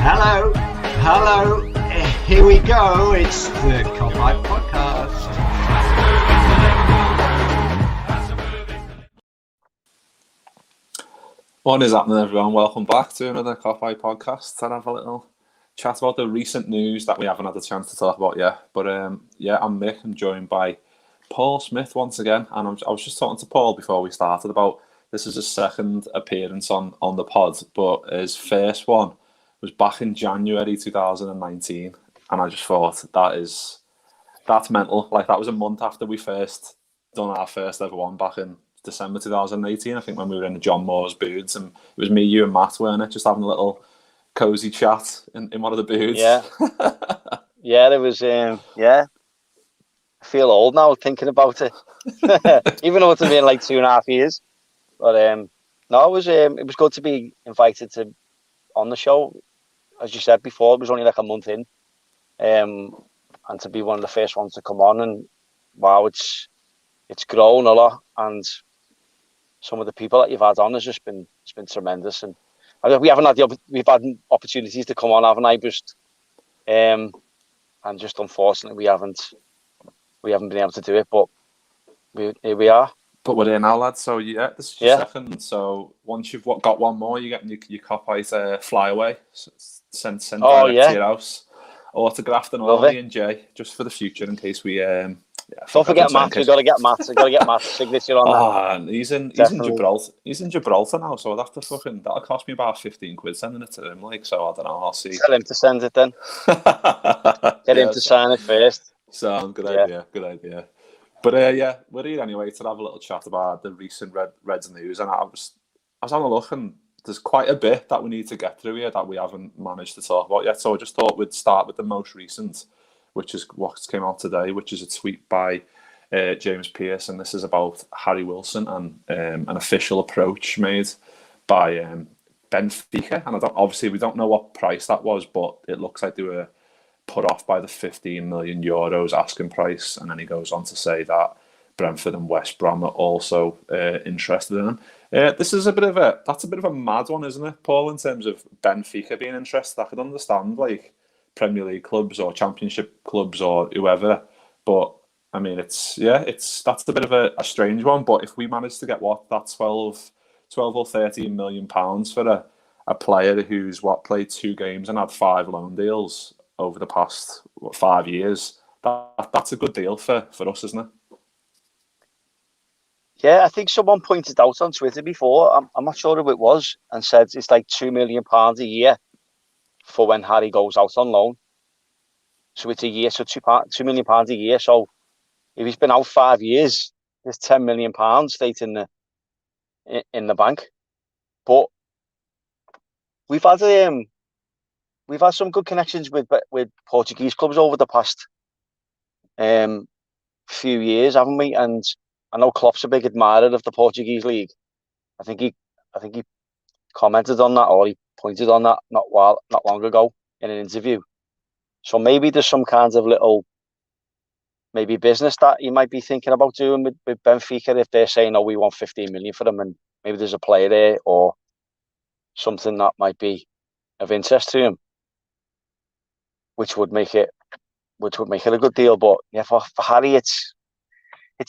Hello, hello, here we go. It's the Copite Podcast. What is happening, everyone? Welcome back to another Copite Podcast. And have a little chat about the recent news that we haven't had a chance to talk about yet. But I'm Mick. I'm joined by Paul Smith once again. And I was just talking to Paul before we started about this is his second appearance on the pod, but his first one was back in January 2019, and I just thought that's mental. Like, that was a month after we first done our first ever one back in December 2018. I think when we were in the John Moore's booths, and it was me, you, and Matt, weren't it? Just having a little cozy chat in one of the booths. Yeah, there was. I feel old now thinking about it, even though it's been like 2.5 years. But no, it was good to be invited on the show. As you said before, it was only like a month in, and to be one of the first ones to come on, and wow, it's grown a lot, and some of the people that you've had on has just been tremendous, and we've had opportunities to come on, haven't I? And just unfortunately we haven't been able to do it, but here we are. But we're here now, lads. So yeah, this is your second. So once you've got one more, you get your Copite flyaway sent direct to your house, autographed and all, me and Jay, just for the future in case we. Don't forget Matt. We've got to get Matt. We've got to get Matt's signature on that. And he's in Gibraltar. He's in Gibraltar now, so that'll cost me about 15 quid sending it to him. Like, so I don't know. I'll see. Tell him to send it then. Get him to sign it first. So good idea. But we're here anyway to have a little chat about the recent Reds news, and I was having a look, and there's quite a bit that we need to get through here that we haven't managed to talk about yet. So I just thought we'd start with the most recent, which is what came out today, which is a tweet by James Pearce, and this is about Harry Wilson and an official approach made by Benfica. And obviously we don't know what price that was, but it looks like they were put off by the 15 million euros asking price. And then he goes on to say that Brentford and West Brom are also interested in him. This is a bit of a mad one, isn't it, Paul, in terms of Benfica being interested? I could understand like Premier League clubs or Championship clubs or whoever, but I mean that's a bit of a strange one. But if we manage to get that 12 or 13 million pounds for a player who's played 2 games and had 5 loan deals over the past 5 years, that's a good deal for us, isn't it? Yeah, I think someone pointed out on Twitter before, I'm not sure who it was, and said it's like £2 million a year for when Harry goes out on loan. So it's a year, so £2 million a year. So if he's been out 5 years, there's £10 million straight in the bank. But we've had some good connections with Portuguese clubs over the past few years, haven't we? And I know Klopp's a big admirer of the Portuguese league. I think he commented on that, or he pointed on that not long ago in an interview. So maybe there's some kind of little business that he might be thinking about doing with Benfica if they're saying, "Oh, we want 15 million for them," and maybe there's a player there or something that might be of interest to him, which would make it a good deal. But yeah, for Harry, it's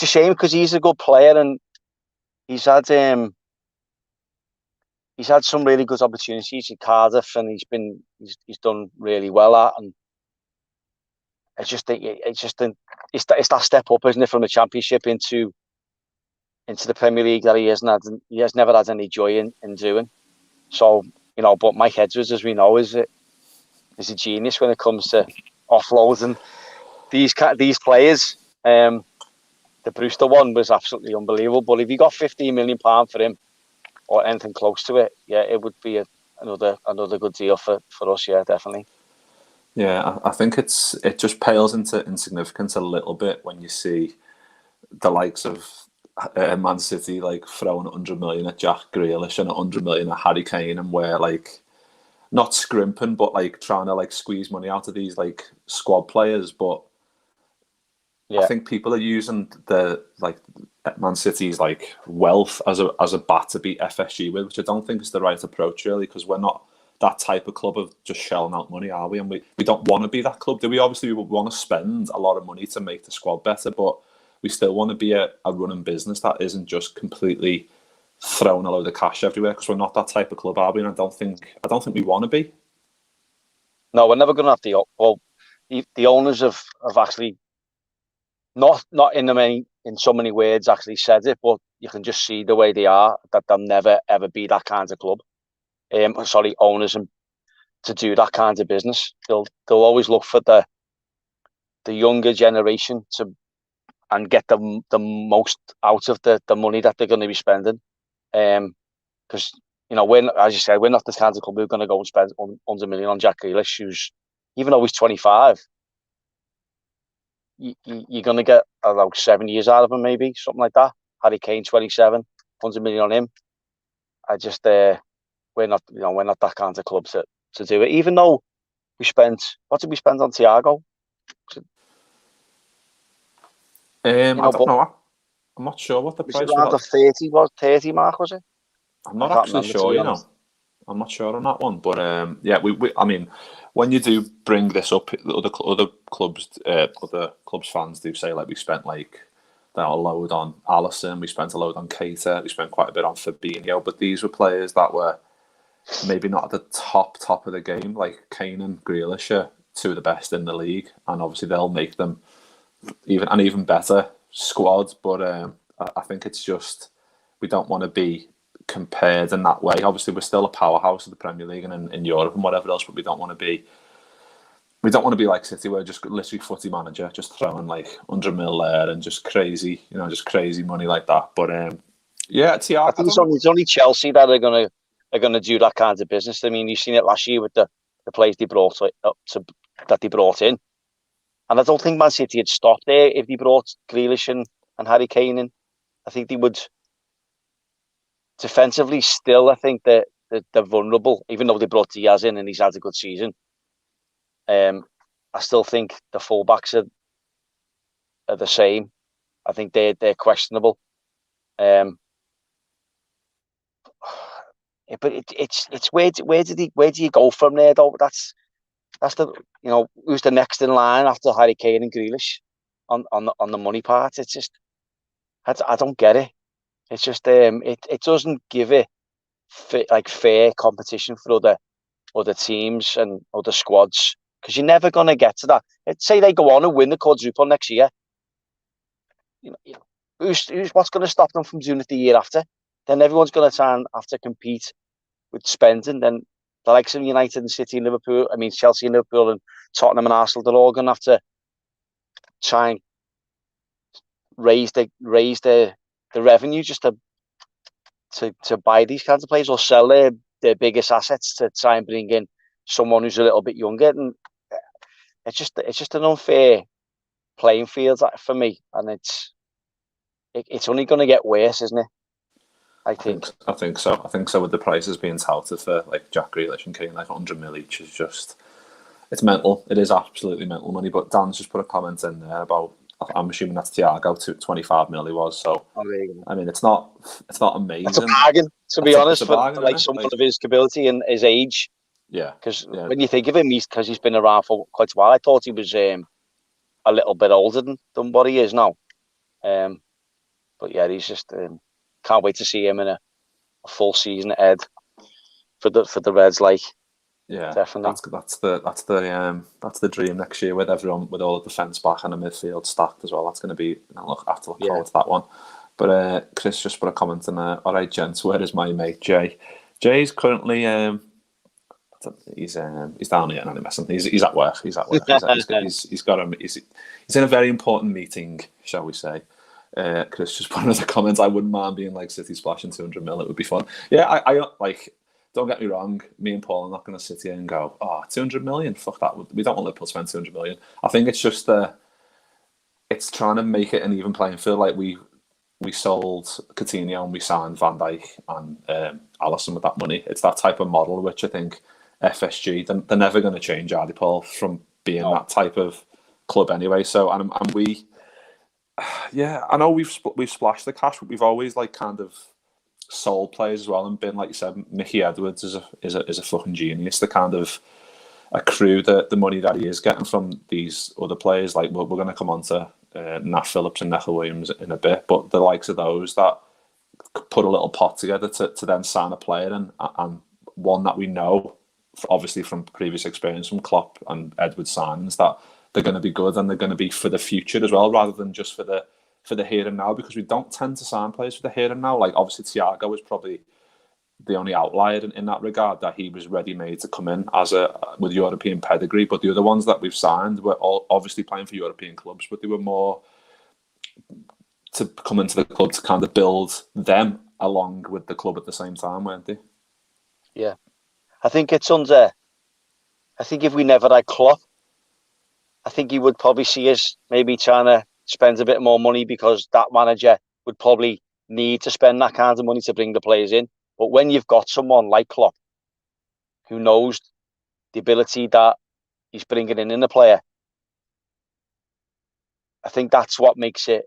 a shame because he's a good player and he's had some really good opportunities in Cardiff, and he's done really well at. And it's that step up, isn't it, from the Championship into the Premier League that he has never had any joy in doing. So but Mike Edwards, as we know, is a genius when it comes to offloading these players. The Brewster one was absolutely unbelievable. But if you got £15 million for him or anything close to it, yeah, it would be another good deal for us. Yeah, definitely. Yeah, I think it just pales into insignificance a little bit when you see the likes of Man City like throwing 100 million at Jack Grealish and 100 million at Harry Kane, and we're like not scrimping, but like trying to like squeeze money out of these like squad players. But I think people are using the like Man City's like wealth as a bat to beat FSG with, which I don't think is the right approach really, because we're not that type of club of just shelling out money, are we? And we don't want to be that club, do we? Obviously, we want to spend a lot of money to make the squad better, but we still want to be a running business that isn't just completely throwing a load of cash everywhere, because we're not that type of club, are we? And I don't think we want to be. No, we're never going to have the owners have actually not in so many words actually said it, but you can just see the way they are, that they'll never ever be that kind of club. Owners and to do that kind of business. They'll always look for the younger generation and get the most out of the money that they're going to be spending. Because as you said, we're not the kind of club who're going to go and spend 100 million on Jack Grealish, who's, even though he's 25, you're going to get about 7 years out of him, maybe something like that. Harry Kane, 27, 100 million on him. I just we're not that kind of club to do it. Even though what did we spend on Thiago? I don't know. I'm not sure what the price was. Around the 30 mark, was it? I'm not actually sure, I'm not sure on that one, but we I mean, when you do bring this up, other clubs fans do say, like, we spent like a load on Alisson, we spent a load on Keita, we spent quite a bit on Fabinho, but these were players that were maybe not at the top of the game. Like Kane and Grealish are two of the best in the league, and obviously they'll make them even better squad. But I think it's just, we don't want to be compared in that way. Obviously, we're still a powerhouse of the Premier League and in Europe and whatever else, but we don't want to be like City, where just literally footy manager just throwing like 100 mil there and just crazy money like that. But Thiago, I think it's only Chelsea that are gonna do that kind of business. I mean, you've seen it last year with the players they brought that they brought in, and I don't think Man City had stopped there if they brought Grealish and Harry Kane in. I think they would. Defensively, still, I think that they're vulnerable, even though they brought Diaz in and he's had a good season. I still think the fullbacks are the same. I think they're questionable. But it's where do you go from there though? That's the who's the next in line after Harry Kane and Grealish on the money part. It's just I don't get it. It's just it doesn't give it fair competition for other teams and other squads, because you're never going to get to that. Let's say they go on and win the quadruple next year. What's going to stop them from doing it the year after? Then everyone's going to try and have to compete with spending. Then the likes of United and City and Liverpool, I mean Chelsea and Liverpool and Tottenham and Arsenal, they're all going to have to try and raise the revenue just to buy these kinds of players, or sell their biggest assets to try and bring in someone who's a little bit younger. And it's just an unfair playing field for me, and it's only going to get worse, isn't it? I think so. I think so. With the prices being touted for like Jack Grealish and Kane, like 100 mil each, is just, it's mental. It is absolutely mental money. But Dan's just put a comment in there about, I'm assuming that's Thiago, 25 mil he was. So I mean, it's not amazing. It's a bargain, to be honest, for someone of his ability and his age. Yeah. Because when you think of him, because he's been around for quite a while, I thought he was a little bit older than what he is now. But yeah, he's just can't wait to see him in a full season ahead for the Reds. Like, yeah, definitely. That's the dream next year, with everyone, with all the defence back and the midfield stacked as well. That's going to be, I have to look forward to that one. But Chris just put a comment in there. All right, gents, where is my mate Jay? Jay's currently he's down here, and messing. He's at work. He's in a very important meeting, shall we say. Chris just put another comment. I wouldn't mind being like City splashing 200 mil. It would be fun. Yeah, I like. Don't get me wrong. Me and Paul are not going to sit here and go, 200 million. Fuck that. We don't want Liverpool to spend 200 million. I think it's just it's trying to make it an even playing field. Like we sold Coutinho and we signed Van Dijk and Alisson with that money. It's that type of model which I think FSG, they're never going to change, are they, Paul, from being that type of club anyway. So and we, yeah, I know we've splashed the cash, but we've always like kind of sold players as well, and been, like you said, Mickey Edwards is a fucking genius. The kind of accrue the money that he is getting from these other players. Like we're going to come on to Nat Phillips and Neco Williams in a bit, but the likes of those that put a little pot together to then sign a player and one that we know, obviously from previous experience from Klopp and Edwards signings, that they're going to be good and they're going to be for the future as well, rather than just for the here and now, because we don't tend to sign players for the here and now. Like obviously Thiago was probably the only outlier in that regard, that he was ready-made to come in with European pedigree, but the other ones that we've signed were all obviously playing for European clubs, but they were more to come into the club to kind of build them along with the club at the same time, weren't they? Yeah. I think if we never had Klopp, I think he would probably see us maybe trying to spend a bit more money, because that manager would probably need to spend that kind of money to bring the players in. But when you've got someone like Klopp, who knows the ability that he's bringing in a player, I think that's what makes it.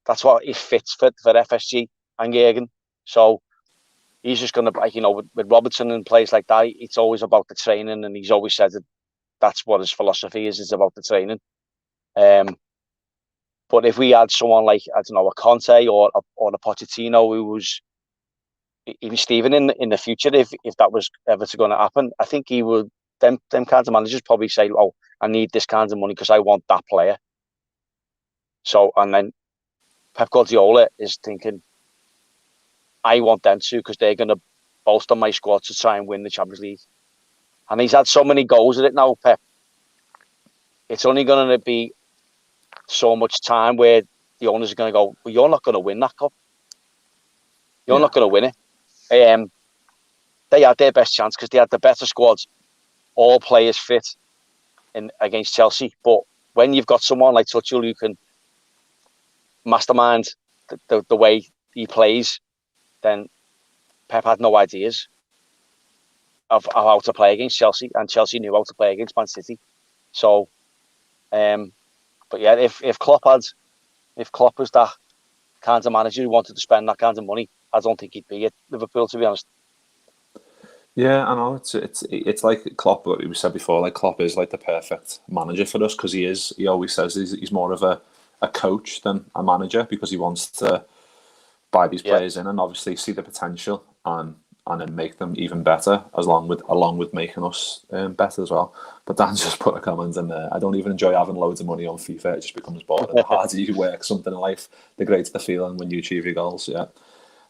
That's what it fits for FSG and Jurgen. So he's just going to, with Robertson and players like that, it's always about the training, and he's always said that that's what his philosophy is. It's about the training. But if we had someone like, I don't know, a Conte or a Pochettino, who was even Steven in the future, if that was ever going to happen, I think he would. Them kinds of managers probably say, "Oh, I need this kind of money because I want that player." So, and then Pep Guardiola is thinking, "I want them to, because they're going to bolster my squad to try and win the Champions League." And he's had so many goals at it now, Pep. It's only going to be so much time where the owners are going to go, "Well, you're not going to win that cup. You're not going to win it." They had their best chance because they had the better squads, all players fit against Chelsea. But when you've got someone like Tuchel who can mastermind the way he plays, then Pep had no ideas of how to play against Chelsea, and Chelsea knew how to play against Man City. So, but yeah, if Klopp was that kind of manager who wanted to spend that kind of money, I don't think he'd be at Liverpool, to be honest. Yeah, I know it's like Klopp. What we said before, like Klopp is like the perfect manager for us, because he always says he's more of a coach than a manager, because he wants to buy these players in and obviously see the potential and then make them even better, along with making us better as well. But Dan just put a comment in there: I don't even enjoy having loads of money on FIFA. It just becomes boring. The harder you work something in life, the greater the feeling when you achieve your goals. Yeah.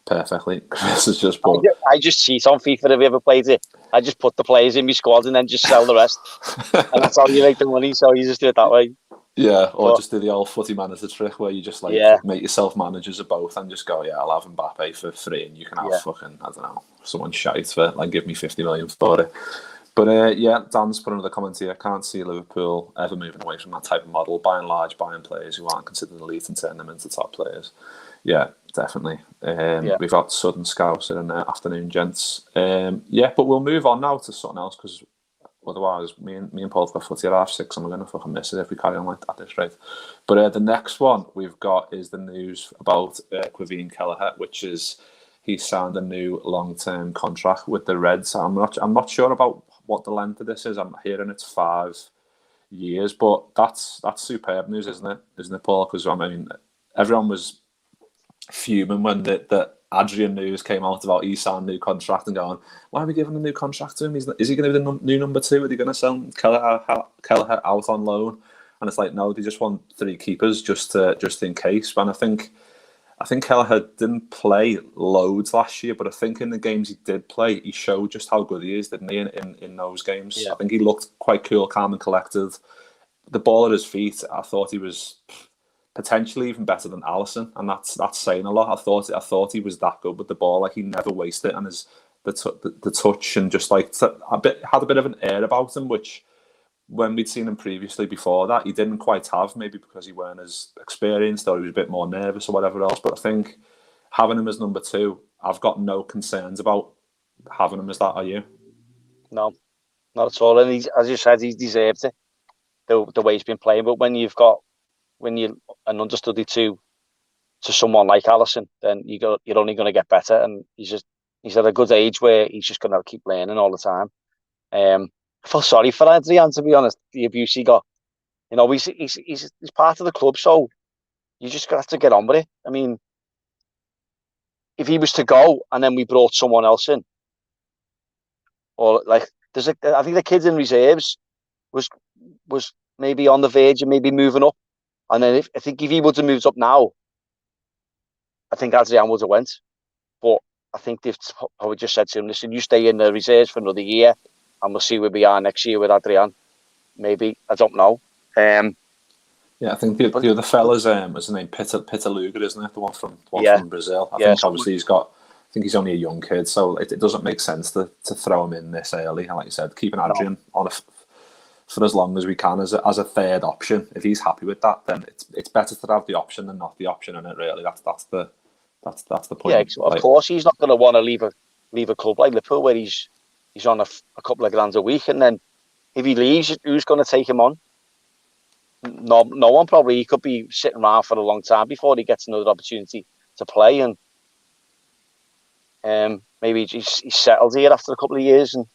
Perfectly. Chris has just put. I just cheat on FIFA. Have you ever played it? I just put the players in my squad and then just sell the rest, and that's how you make the money. So you just do it that way. Yeah, or just do the old footy manager trick where you just make yourself managers of both and just go, I'll have Mbappe for free, and you can have fucking, I don't know, someone shite for give me 50 million for it. But Dan's put another comment here. I can't see Liverpool ever moving away from that type of model. By and large, buying players who aren't considered elite and turning them into top players. Yeah, definitely. We've got Southern Scouser and Afternoon Gents. But we'll move on now to something else, because otherwise me and Paul have got footy at 6:30, and we're going to fucking miss it if we carry on like that this rate. But the next one we've got is the news about Quiveen Kelleher, which is he signed a new long-term contract with the Reds. I'm not sure about what the length of this is. I'm hearing it's 5 years, but that's superb news, isn't it, Paul? Because I mean, everyone was fuming when the Adrian news came out about he signed a new contract and going, why are we giving a new contract to him? Is he going to be the new number 2? Are they going to sell Kelleher out on loan? And it's like, no, they just want 3 keepers just in case. And I think Kelleher didn't play loads last year, but I think in the games he did play, he showed just how good he is, didn't he, in those games? Yeah. I think he looked quite cool, calm and collected. The ball at his feet, I thought he was potentially even better than Alisson, and that's saying a lot. I thought he was that good with the ball. Like, he never wasted it, and the touch and just like had a bit of an air about him, which when we'd seen him previously before that, he didn't quite have, maybe because he weren't as experienced or he was a bit more nervous or whatever else. But I think having him as number 2, I've got no concerns about having him as that. Are you? No, not at all. And he's, as you said, he deserved it, the way he's been playing. But when you're an understudy to to someone like Alisson, then you're only going to get better. And he's at a good age where he's just going to keep learning all the time. I feel sorry for Adrian, to be honest. The abuse he got, he's part of the club, so you just have to get on with it. I mean, if he was to go and then we brought someone else in, or like I think the kid in reserves was maybe on the verge of maybe moving up, and then I think if he would have moved up now, I think Adrian would have went. But I think they've probably just said to him, listen, you stay in the reserves for another year and we'll see where we are next year with Adrian. Maybe. I don't know. Yeah, I think the other fella's what's his name? Peter Luger, isn't it? The one from Brazil. I think obviously I think he's only a young kid, so it doesn't make sense to throw him in this early. And like you said, keeping Adrian on for as long as we can as a third option. If he's happy with that, then it's better to have the option than not the option in it. Really, that's the point. Yeah, of course he's not going to want to leave a club like Liverpool where he's on a couple of grand a week, and then if he leaves, who's going to take him on? No one probably. He could be sitting around for a long time before he gets another opportunity to play, and maybe he's settled here after a couple of years. And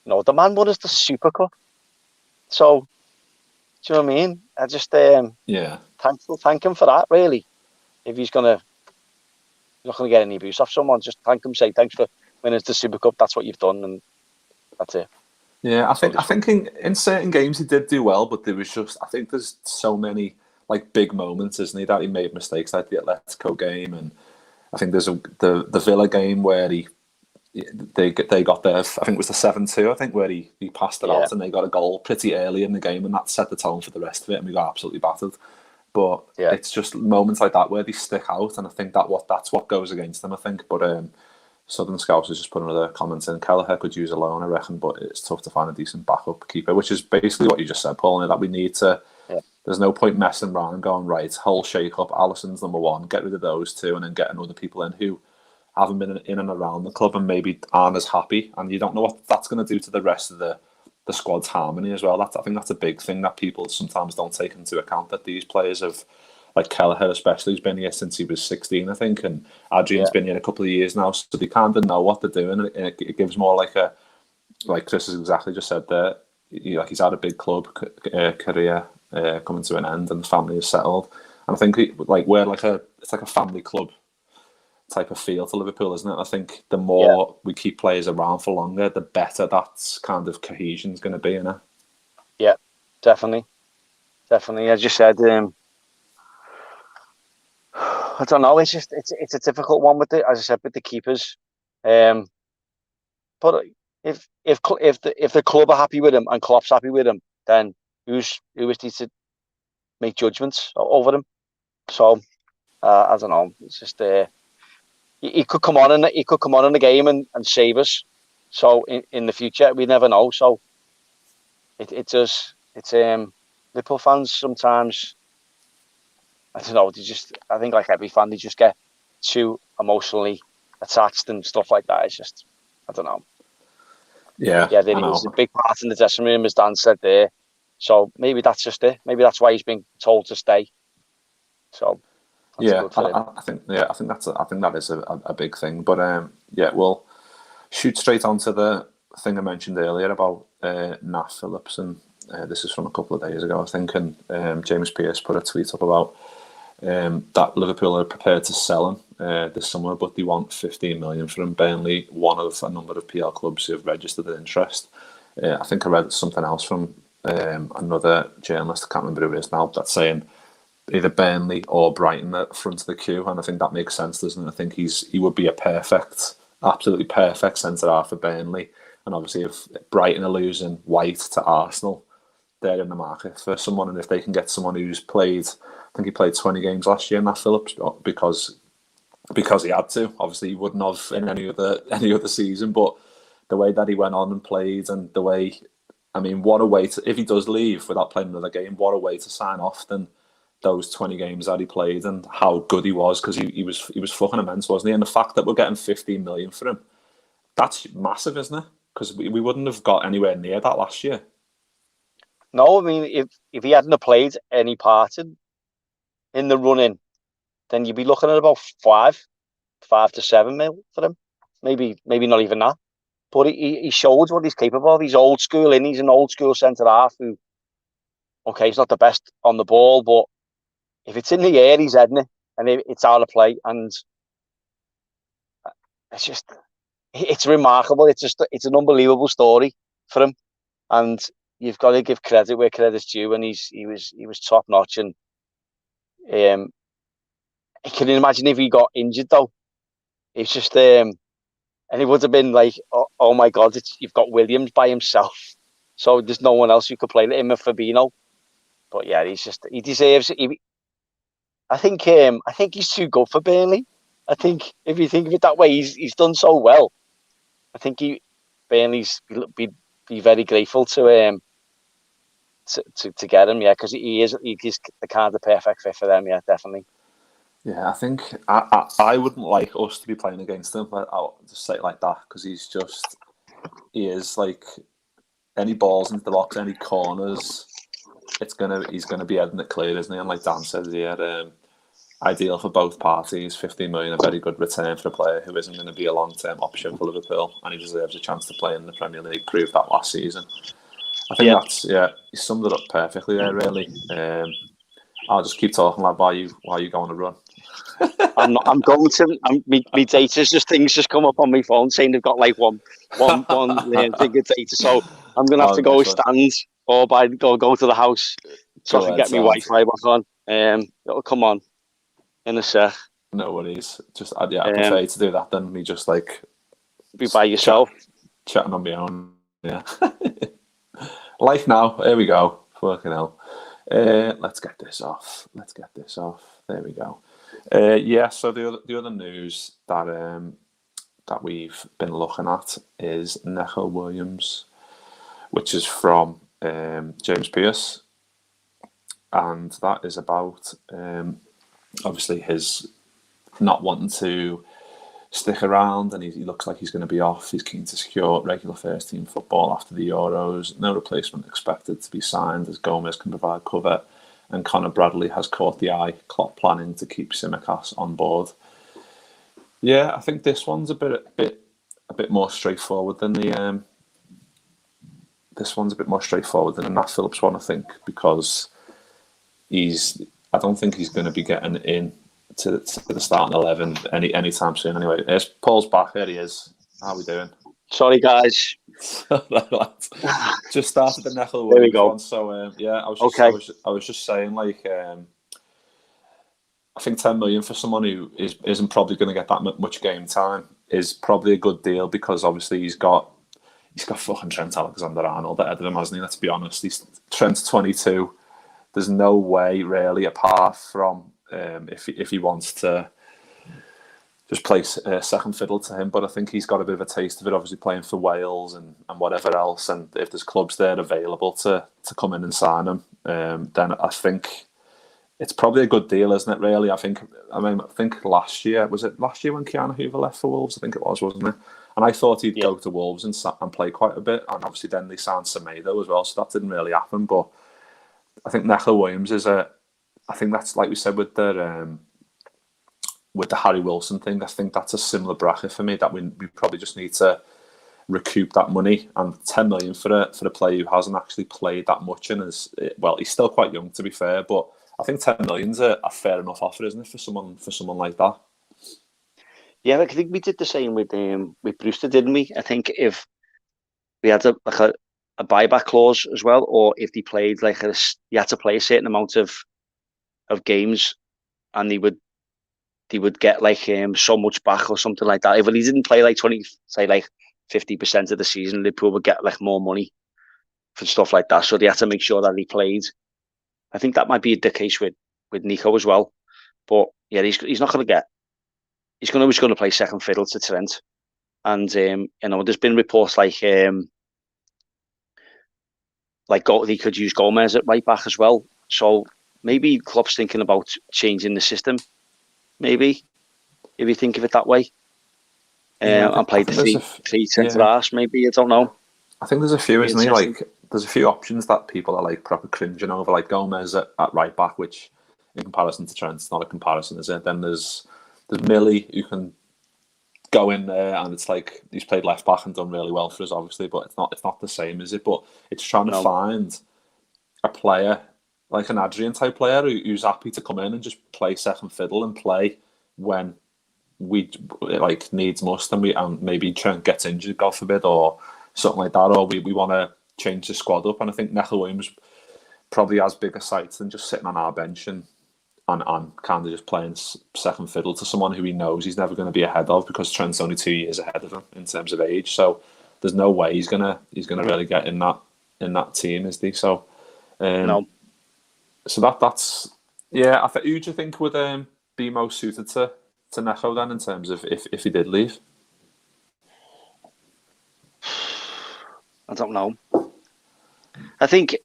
the man won us the Super Cup, so do you know what I mean? I just thank him for that. Really, if he's not going to get any abuse off someone, just thank him. Say thanks for winning the Super Cup. That's what you've done, and that's it. Yeah, I think in certain games he did do well, but there was I think there's so many like big moments, isn't he, that he made mistakes, like the Atletico game, and I think there's the Villa game where they got there. I think it was the 7-2. I think where he passed it out and they got a goal pretty early in the game, and that set the tone for the rest of it, and we got absolutely battered. But it's just moments like that where they stick out, and I think that's what goes against them. I think, but. Southern Scouts has just put another comment in. Kelleher could use a loan, I reckon, but it's tough to find a decent backup keeper, which is basically what you just said, Paul, that we need to... Yeah. There's no point messing around and going, right, whole shake-up, Alisson's number one, get rid of those two, and then getting other people in who haven't been in and around the club and maybe aren't as happy, and you don't know what that's going to do to the rest of the squad's harmony as well. I think that's a big thing that people sometimes don't take into account, that these players have... Like Kelleher especially, has been here since he was 16, I think, and Adrian's been here a couple of years now, so they kind of know what they're doing. And it gives more like Chris has exactly just said there, he's had a big club career coming to an end, and the family is settled. And I think we're it's like a family club type of feel to Liverpool, isn't it? I think the more we keep players around for longer, the better that kind of cohesion is going to be, innit? Yeah, definitely. As you said. I don't know. It's just it's a difficult one with as I said, with the keepers. But if the club are happy with him and Klopp's happy with him, then who is to make judgments over them? So I don't know. It's just he could come on in the game and save us. So in the future, we never know. So it does. It's Liverpool fans sometimes. I don't know. I think like every fan, they just get too emotionally attached and stuff like that. It's just, I don't know. Yeah, there's a big part in the dressing room, as Dan said there. So maybe that's just it. Maybe that's why he's been told to stay. So I think that is a big thing. But we'll shoot straight onto the thing I mentioned earlier about Phillips, and this is from a couple of days ago, I think. And James Pearce put a tweet up about. That Liverpool are prepared to sell him this summer, but they want 15 million for him. Burnley, one of a number of PL clubs who have registered their interest. I think I read something else from another journalist, I can't remember who it is now, that's saying either Burnley or Brighton at the front of the queue, and I think that makes sense, doesn't it? I think he would be absolutely perfect centre-half for Burnley, and obviously if Brighton are losing White to Arsenal, they're in the market for someone, and if they can get someone who's played... I think he played 20 games last year, Nat Phillips, because he had to. Obviously, he wouldn't have in any other season. But the way that he went on and played, and the way, I mean, what a way to, if he does leave without playing another game, what a way to sign off than those 20 games that he played and how good he was, because he was fucking immense, wasn't he? And the fact that we're getting 15 million for him, that's massive, isn't it? Because we wouldn't have got anywhere near that last year. No, I mean, if he hadn't played any part in the running, then you'd be looking at about 5 to 7 mil for him. Maybe not even that. But he showed what he's capable of. He's old school, and he's an old school centre half who, okay, he's not the best on the ball, but if it's in the air, he's heading it, and it's out of play, and it's remarkable. It's an unbelievable story for him, and you've got to give credit where credit's due, and he was top notch, and can you imagine if he got injured though? It's just and it would have been like, oh my God, you've got Williams by himself, so there's no one else who could play him, or Fabinho. But yeah, he deserves it. I think he's too good for Burnley. I think if you think of it that way, he's done so well. I think Burnley's be very grateful to get him, yeah, because he's the kind of perfect fit for them, yeah, definitely. Yeah, I think I wouldn't like us to be playing against him. I'll just say it like that, because he is like, any balls into the box, any corners, he's gonna be heading it clear, isn't he? And like Dan says here, ideal for both parties. 15 million, a very good return for a player who isn't going to be a long-term option for Liverpool, and he deserves a chance to play in the Premier League. Proved that last season. I think he summed it up perfectly there, really. I'll just keep talking, lad, while you go on a run. I'm going to. My data's things just come up on my phone saying they've got like one thing of data, so I'm gonna have to go stand or go to the house so I can get my Wi-Fi back on. It'll come on in a sec. No worries. I prefer to do that than me just like be by yourself, chatting on my own. Yeah. Life now. Here we go. Fucking hell. Let's get this off. There we go. So the other news that we've been looking at is Neco Williams, which is from James Pearce, and that is about obviously his not wanting to stick around, and he looks like he's going to be off. He's keen to secure regular first team football after the Euros. No replacement expected to be signed, as Gomez can provide cover, and Conor Bradley has caught the eye. Klopp planning to keep Tsimikas on board. Yeah, I think this one's a bit more straightforward than the this one's a bit more straightforward than the Nat Phillips one, I think, because I don't think he's going to be getting in to the starting 11 anytime soon. Anyway, Paul's back. There he is. How are we doing? Sorry, guys. Just started the Neco Williams one. So I was just saying, like, I think 10 million for someone who isn't probably going to get that much game time is probably a good deal, because obviously he's got fucking Trent Alexander-Arnold ahead of him, hasn't he? Let's be honest. Trent's 22. There's no way, really, apart from if he wants to just play second fiddle to him. But I think he's got a bit of a taste of it, obviously playing for Wales and whatever else. And if there's clubs there available to come in and sign him, then I think it's probably a good deal, isn't it, really? I think last year, was it last year when Keanu Hoover left for Wolves? I think it was, wasn't it? And I thought he'd go to Wolves and play quite a bit. And obviously then they signed Semedo as well, so that didn't really happen. But I think Neco Williams I think that's, like we said with the Harry Wilson thing, I think that's a similar bracket for me, that we probably just need to recoup that money. And 10 million for a player who hasn't actually played that much and he's still quite young, to be fair, but I think 10 million's a fair enough offer, isn't it, for someone like that? Yeah, I think we did the same with Brewster, didn't we? I think if we had a buyback clause as well, or if they played you had to play a certain amount of games, and they would get so much back or something like that. If he didn't play 50% of the season, Liverpool would get more money for stuff like that. So they had to make sure that he played. I think that might be the case with Neco as well. But yeah, he's not going to get. He's always going to play second fiddle to Trent, and there's been reports he could use Gomez at right back as well. So maybe Klopp's thinking about changing the system. Maybe, if you think of it that way, and play the three centre halves. Maybe, I don't know. I think there's a few, isn't there? There's a few options that people are proper cringing over, like Gomez at right back, which in comparison to Trent. It's not a comparison, is it? Then there's Millie, who can go in there, and it's like he's played left back and done really well for us, obviously, but it's not the same, is it? But it's trying to find a player like an Adrian type player who's happy to come in and just play second fiddle and play when we like needs must, and maybe Trent gets injured, God forbid, or something like that, or we want to change the squad up. And I think Neco Williams probably has bigger sights than just sitting on our bench and kind of just playing second fiddle to someone who he knows he's never going to be ahead of, because Trent's only 2 years ahead of him in terms of age. So there's no way he's gonna really get in that team, is he? So no. So that's yeah. Who do you think would be most suited to Neco then, in terms of if he did leave? I don't know. I think.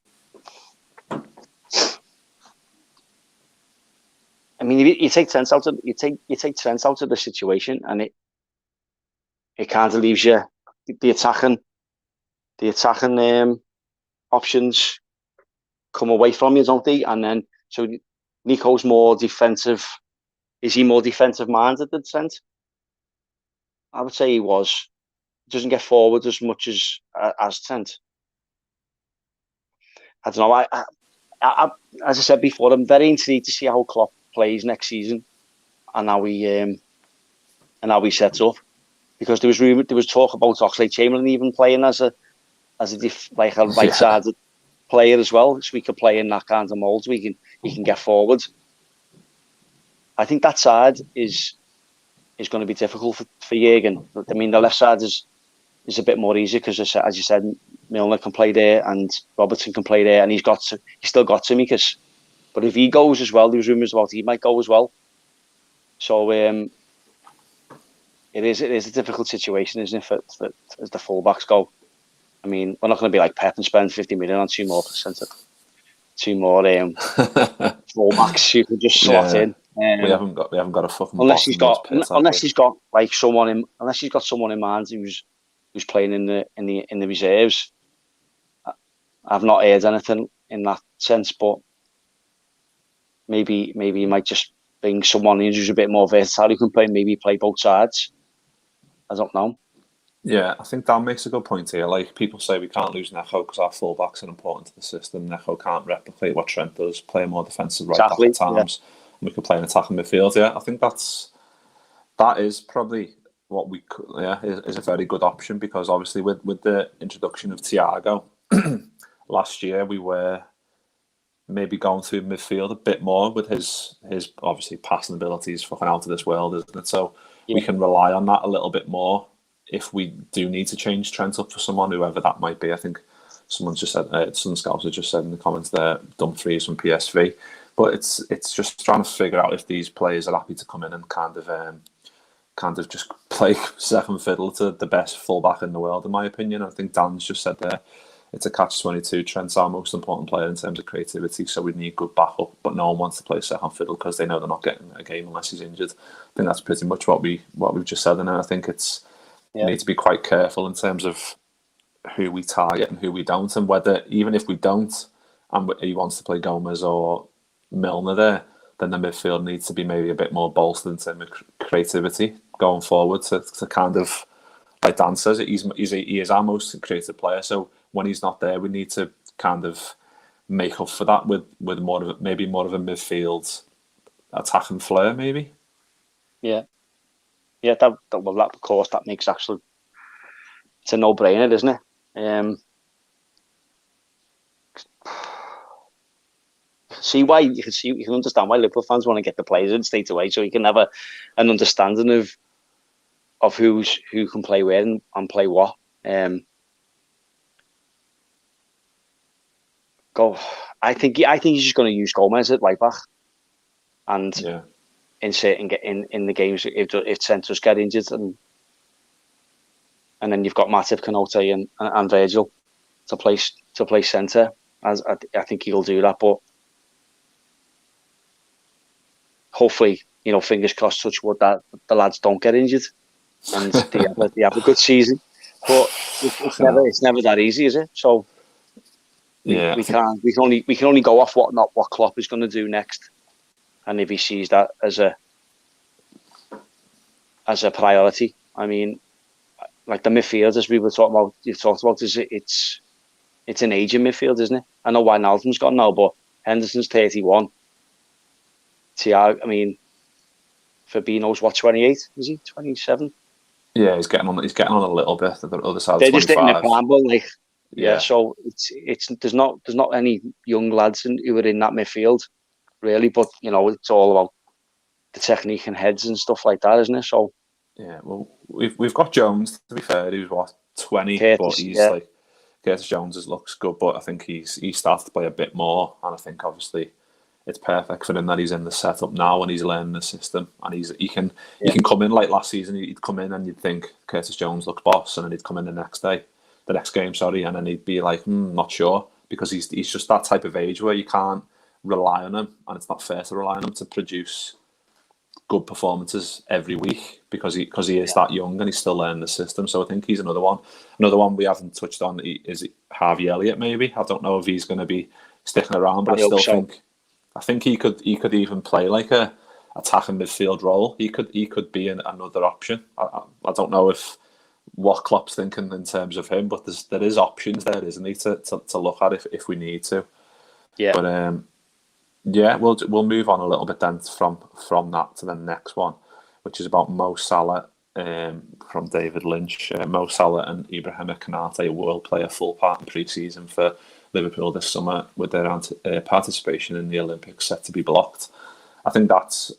I mean, you take Trent out of the situation, and it kind of leaves you the attacking options come away from you, don't they? And then so Neco's more defensive. Is he more defensive minded than Trent? I would say he was. He doesn't get forward as much as Trent. I don't know. I as I said before, I'm very intrigued to see how Klopp plays next season, and how he sets up, because there was talk about Oxlade-Chamberlain even playing as a right-sided player as well, so we could play in that kind of mould. He can get forward. I think that side is going to be difficult for Jurgen. I mean, the left side is a bit more easy because, as you said, Milner can play there and Robertson can play there, and he's still got Tsimikas. But if he goes as well, there's rumours about he might go as well. So it is a difficult situation, isn't it, for as the fullbacks go? I mean, we're not going to be like Pep and spend 50 million on two more fullbacks who could just slot in. We haven't got a fucking unless he's got someone in mind who's playing in the reserves. I've not heard anything in that sense, but maybe he might just bring someone in who's a bit more versatile, who can play both sides. I don't know. Yeah, I think Dan makes a good point here. Like, people say we can't lose Neco because our fullbacks are important to the system. Neco can't replicate what Trent does, play a more defensive right back at times. And we could play an attacking midfield. Yeah, I think that is probably what we could. Yeah, is a very good option, because obviously with the introduction of Thiago last year, we were maybe going through midfield a bit more with his obviously passing abilities fucking out of this world, isn't it? So we can rely on that a little bit more if we do need to change Trent up for someone, whoever that might be. I think someone's just said, some scouts have just said in the comments there, Dumfries from PSV. But it's just trying to figure out if these players are happy to come in and kind of just play second fiddle to the best fullback in the world, in my opinion. I think Dan's just said there, it's a catch-22. Trent's our most important player in terms of creativity, so we need good backup. But no one wants to play second fiddle because they know they're not getting a game unless he's injured. I think that's pretty much what we've just said, and I think we need to be quite careful in terms of who we target and who we don't, and whether, even if we don't, and he wants to play Gomez or Milner there, then the midfield needs to be maybe a bit more bolstered in terms of creativity going forward to kind of, like Dan says, he is our most creative player. So when he's not there, we need to kind of make up for that with more of a midfield attacking flair, maybe. Yeah. That of course that makes actually, it's a no-brainer, isn't it? You can understand why Liverpool fans want to get the players in straight away, so you can have an understanding of who can play where and play what. I think he's just going to use Gomez at right back, and insert and get in the games if centres get injured, and then you've got Matip, Konaté and Virgil to play centre. As I think he'll do that, but hopefully, fingers crossed, touch wood, that the lads don't get injured and they have a good season. But it's never that easy, is it? So we can only go off what Klopp is going to do next. and if he sees that as a priority. I mean, like the midfield, as we were talking about, you've talked about, it's an aging midfield, isn't it? I know Wijnaldum's gone now, but Henderson's 31. Thiago, I mean, Fabinho's what, 28? Is he 27? Yeah, he's getting on a little bit at the other side. They're 25. just hitting the prime, but like, Yeah. So it's there's not any young lads who are in that midfield really, but it's all about the technique and heads and stuff like that, isn't it? So yeah, well, we've got Jones, to be fair, who's what, 20, Curtis, but he's like, Curtis Jones looks good, but I think he's started to play a bit more, and I think obviously it's perfect for him that he's in the setup now and he's learning the system, and he can come in like last season. He'd come in and you'd think Curtis Jones looks boss, and then he'd come in the next game, and then he'd be like, not sure, because he's just that type of age where you can't rely on him, and it's not fair to rely on him to produce good performances every week because he is that young and he's still learning the system. So I think he's another one. Another one we haven't touched on is Harvey Elliott. Maybe I don't know if he's going to be sticking around, but I think he could even play like a attacking midfield role. He could be another option. I don't know what Klopp's thinking in terms of him, but there is options there, isn't he, to look at if we need to. Yeah. But yeah, we'll move on a little bit then from that to the next one, which is about Mo Salah. From David Lynch, Mo Salah and Ibrahima Konaté will play a full part in pre-season for Liverpool this summer, with their participation in the Olympics set to be blocked. I think that's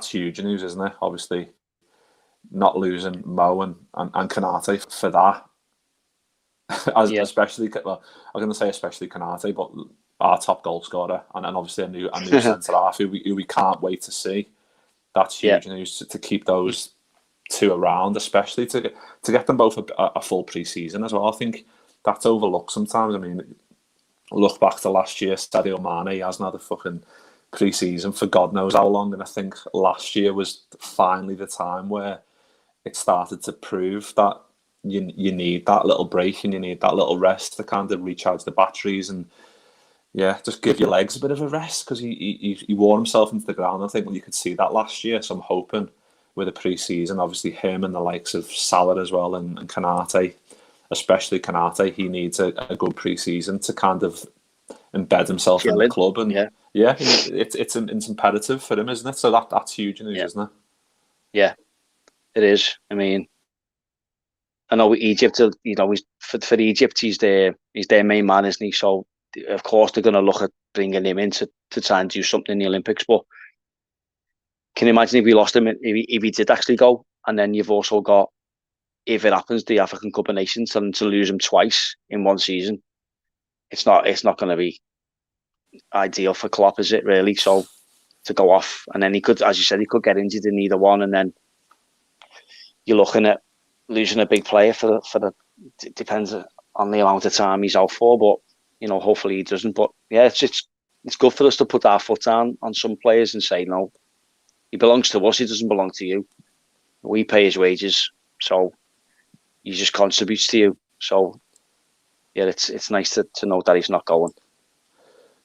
huge news, isn't it? Obviously, not losing Mo and Konaté for that. Especially, well, I was going to say especially Konaté, but our top goal scorer, and obviously a new centre half who we can't wait to see. That's huge news to keep those two around, especially to get them both a full pre-season as well. I think that's overlooked sometimes. I mean, look back to last year, Sadio Mane, he hasn't had a fucking pre-season for God knows how long, and I think last year was finally the time where it started to prove that you need that little break and you need that little rest to kind of recharge the batteries and just give your legs a bit of a rest, because he wore himself into the ground. I think you could see that last year, so I'm hoping with a pre-season, obviously him and the likes of Salah as well and Konaté, especially Konaté, he needs a good pre-season to kind of embed himself in the club, and it's imperative for him, isn't it? So that's huge news, isn't it? Yeah, it is. I mean, I know Egypt, for Egypt, he's their main man, isn't he? So of course they're going to look at bringing him in to try and do something in the Olympics. But can you imagine if we lost him, if he did actually go? And then you've also got, if it happens, the African Cup of Nations, and to lose him twice in one season, it's not going to be ideal for Klopp, is it really? So to go off, and then he could, as you said, he could get injured in either one, and then you're looking at losing a big player for the. It depends on the amount of time he's out for, but hopefully he doesn't. But yeah, it's good for us to put our foot down on some players and say, no, he belongs to us. He doesn't belong to you. We pay his wages, so he just contributes to you. So yeah, it's nice to know that he's not going.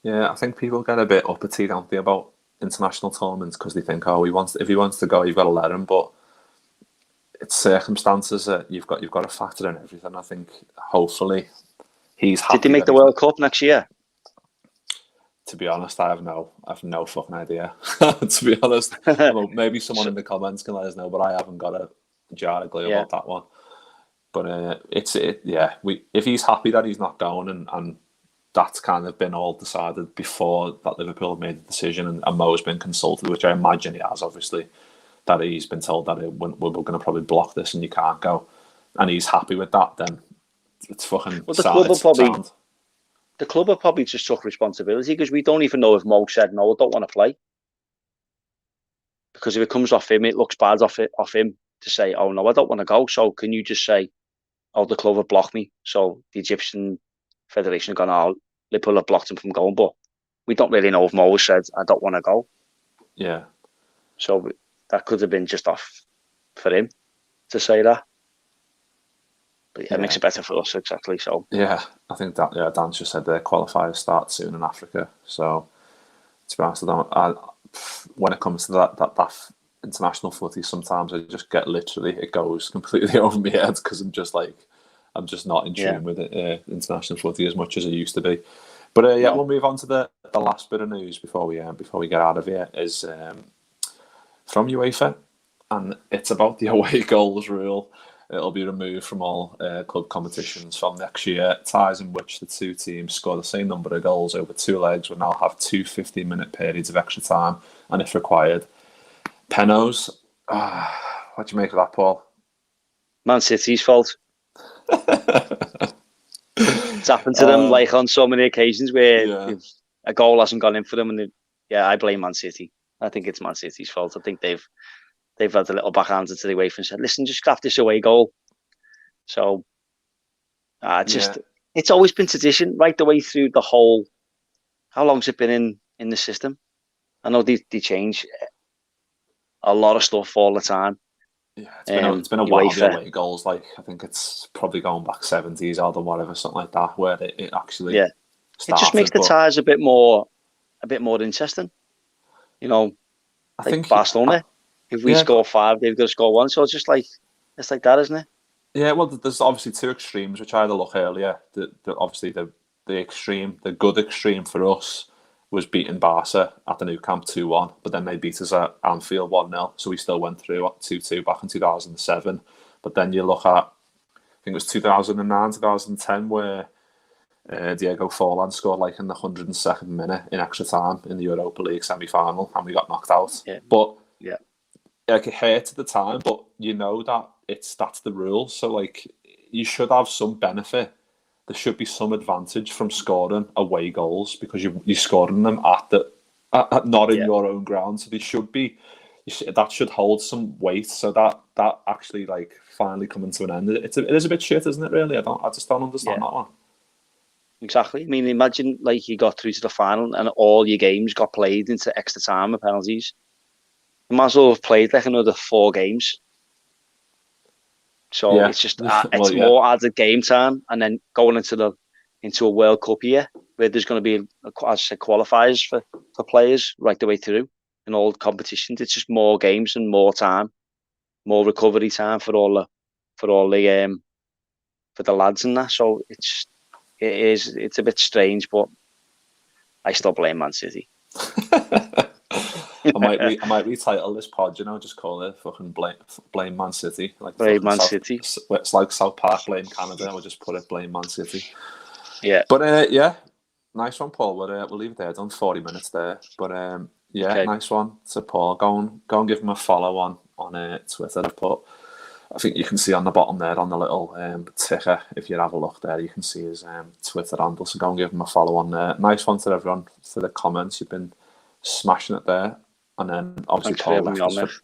Yeah, I think people get a bit uppity, don't they, about international tournaments, because they think, if he wants to go, you've got to let him. But it's circumstances that you've got to factor in everything. I think hopefully he's happy. Did they make the World Cup next year? To be honest, I have no fucking idea. To be honest, well, maybe someone in the comments can let us know, but I haven't got a jar of glue about that one. But if he's happy that he's not going, and that's kind of been all decided before that Liverpool have made the decision, and Mo's been consulted, which I imagine he has, obviously, that he's been told that we're going to probably block this and you can't go, and he's happy with that, then it's fucking sound. The club have probably just took responsibility, because we don't even know if Mo said, no, I don't want to play. Because if it comes off him, it looks bad off him to say, oh, no, I don't want to go. So can you just say, oh, the club have blocked me. So the Egyptian Federation have gone, oh, Liverpool have blocked him from going. But we don't really know if Mo said, I don't want to go. Yeah. So that could have been just off for him to say that. But it makes it better for us, exactly. So yeah, I think that Dan just said their qualifiers start soon in Africa. So To be honest, when it comes to that international footy, sometimes I just get it goes completely over my head because I'm just not in tune with it, international footy as much as I used to be. But we'll move on to the last bit of news before we get out of here. Is from UEFA, and it's about the away goals rule. It'll be removed from all club competitions from next year. Ties in which the two teams score the same number of goals over two legs will now have two 15-minute periods of extra time, and if required, penos. What do you make of that, Paul? Man City's fault. It's happened to them like on so many occasions where a goal hasn't gone in for them, and I blame Man City. I think it's Man City's fault. I think they've had a little backhander to the UEFA and said, "Listen, just scrap this away goal." So, it's always been tradition right the way through the whole. How long's it been in the system? I know they change a lot of stuff all the time. Yeah, it's been a while. The away goals, like I think it's probably going back 70s or whatever, something like that, where it actually started, it just makes the ties a bit more interesting. You know, I think Barcelona. If we score 5, they've got to score 1. So it's just like that, isn't it? Yeah. Well, there's obviously two extremes, which I had a look earlier. Obviously the good extreme for us was beating Barca at the Nou Camp 2-1, but then they beat us at Anfield 1-0. So we still went through at 2-2 back in 2007. But then you look at, I think it was 2009, 2010, where Diego Forlan scored like in the 102nd minute in extra time in the Europa League semi-final, and we got knocked out. Yeah. But like it hurt at the time, but you know that that's the rule. So like you should have some benefit. There should be some advantage from scoring away goals because you're scoring them at not in your own ground. So they should be that should hold some weight. So that actually like finally coming to an end. It is a bit shit, isn't it? Really, I just don't understand that one. Exactly. I mean, imagine like you got through to the final and all your games got played into extra time and penalties. You might as well have played like another 4 games. So it's just more added game time, and then going into a World Cup year where there's going to be, as I said, qualifiers for players right the way through in all competitions. It's just more games and more time, more recovery time for the lads and that. So it's a bit strange, but I still blame Man City. I might retitle this pod, just call it fucking blame Man City. Like blame Man City. It's like South Park blame Canada. We'll just put it blame Man City. Yeah. But nice one, Paul. We'll leave it there. Done 40 minutes there. But okay. Nice one to Paul. Go and give him a follow on Twitter. I think you can see on the bottom there on the little ticker. If you have a look there, you can see his Twitter handle. So go and give him a follow on there. Nice one to everyone for the comments. You've been smashing it there. And then obviously Paul left.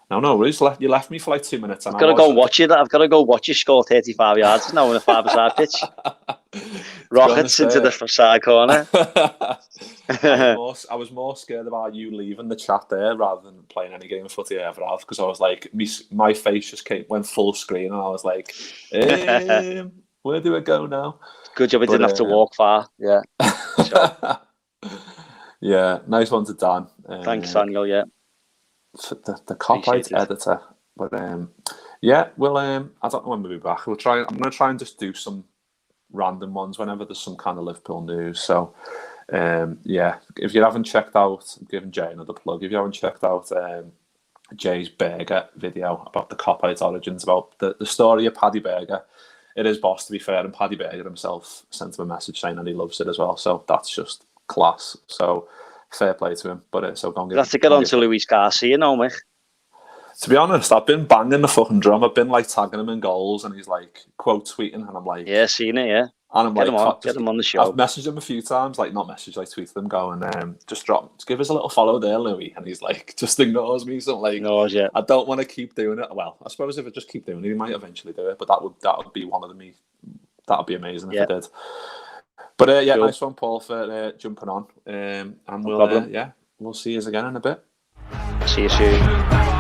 No, you left me for like 2 minutes. I've got to go watch it. I've got to go watch you score 35 yards now in a 5-a-side pitch. Rockets into the side corner. I was more scared about you leaving the chat there rather than playing any game of footy I ever have, because I was like, my face just went full screen and I was like, where do I go now? Good job I didn't have to walk far. Yeah. So. Yeah, nice one to Dan. Thanks, Daniel. Yeah, the cop-out editor. But we'll. I don't know when we'll be back. I'm going to try and just do some random ones whenever there's some kind of Liverpool news. So, if you haven't checked out, I'm giving Jay another plug. If you haven't checked out Jay's Burger video about the cop-out origins, about the story of Paddy Burger, it is boss, to be fair, and Paddy Burger himself sent him a message saying that he loves it as well. So that's just class. So fair play to him. But so go and have to get on to Luis Garcia now, Mick. To be honest, I've been banging the fucking drum. I've been like tagging him in goals, and he's like quote tweeting, and I'm like, seen it, yeah. And I'm get him on the show. I've messaged him a few times, like not messaged, like tweeted him, going, just give us a little follow there, Louis. And he's like, just ignores me. So like, I don't want to keep doing it. Well, I suppose if I just keep doing it, he might eventually do it. But that would be one of the that would be amazing if I did. But cool. Nice one, Paul, for jumping on. And we'll see you again in a bit. See you soon.